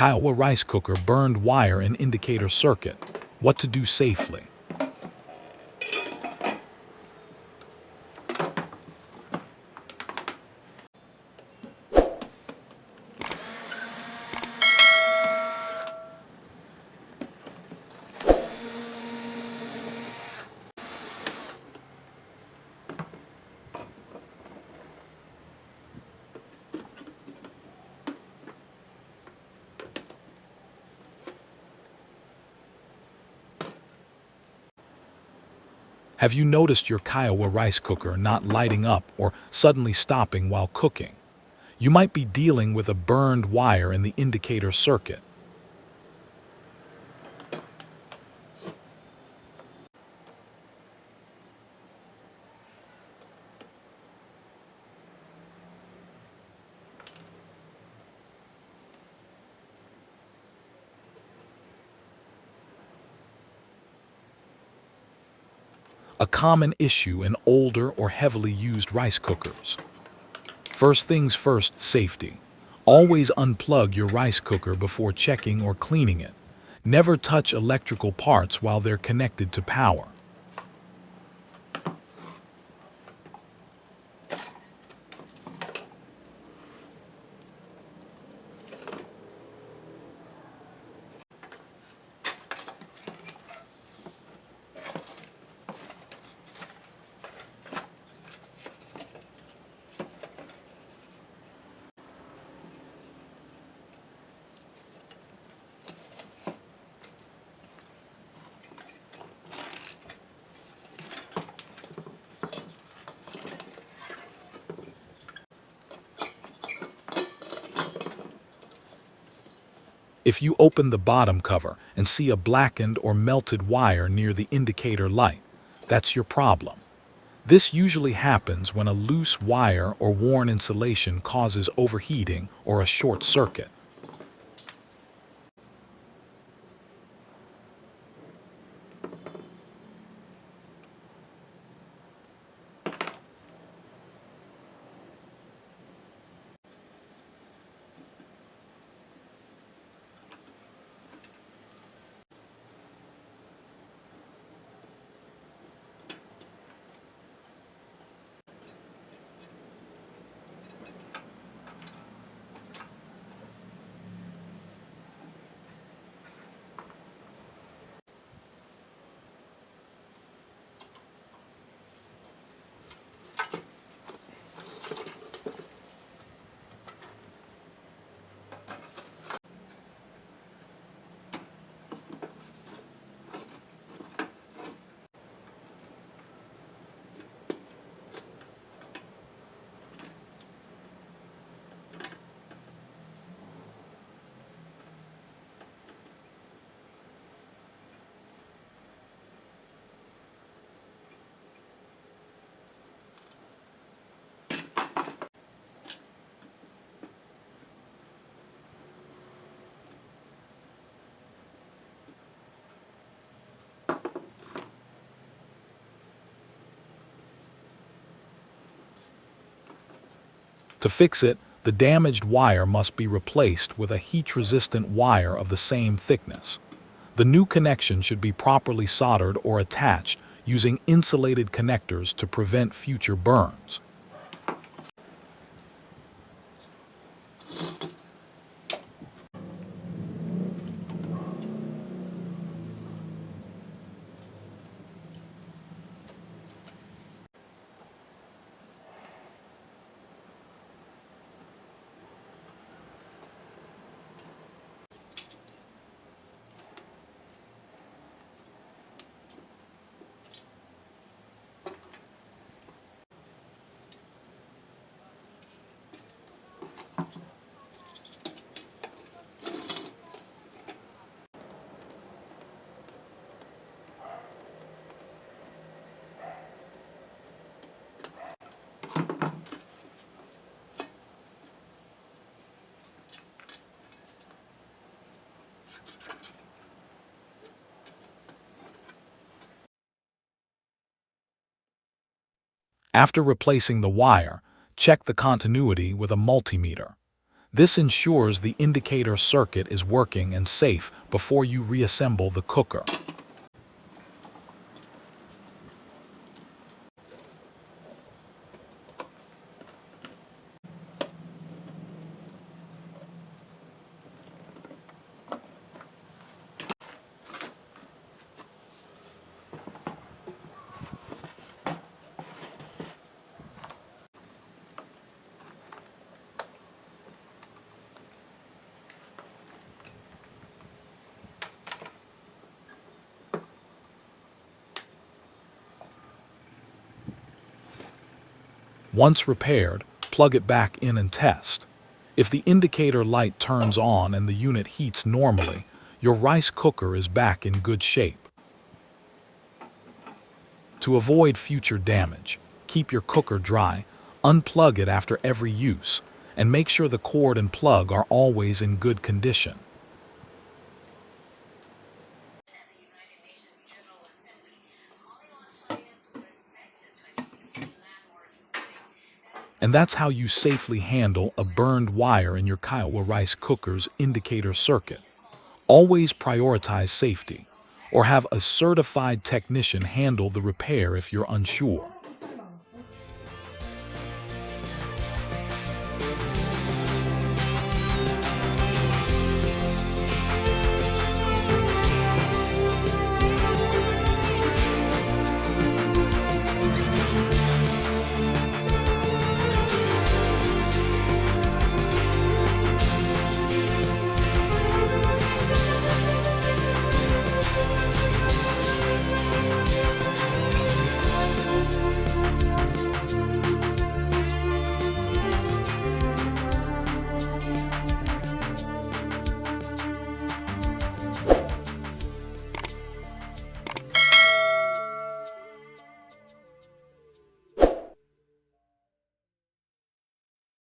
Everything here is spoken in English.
Kyowa rice cooker burned wire and indicator circuit. What to do safely. Have you noticed your Kyowa rice cooker not lighting up or suddenly stopping while cooking? You might be dealing with a burned wire in the indicator circuit. A common issue in older or heavily used rice cookers. First things first, safety. Always unplug your rice cooker before checking or cleaning it. Never touch electrical parts while they're connected to power. If you open the bottom cover and see a blackened or melted wire near the indicator light, that's your problem. This usually happens when a loose wire or worn insulation causes overheating or a short circuit. To fix it, the damaged wire must be replaced with a heat-resistant wire of the same thickness. The new connection should be properly soldered or attached using insulated connectors to prevent future burns. After replacing the wire, check the continuity with a multimeter. This ensures the indicator circuit is working and safe before you reassemble the cooker. Once repaired, plug it back in and test. If the indicator light turns on and the unit heats normally, your rice cooker is back in good shape. To avoid future damage, keep your cooker dry, unplug it after every use, and make sure the cord and plug are always in good condition. And that's how you safely handle a burned wire in your Kyowa rice cooker's indicator circuit. Always prioritize safety, or have a certified technician handle the repair if you're unsure.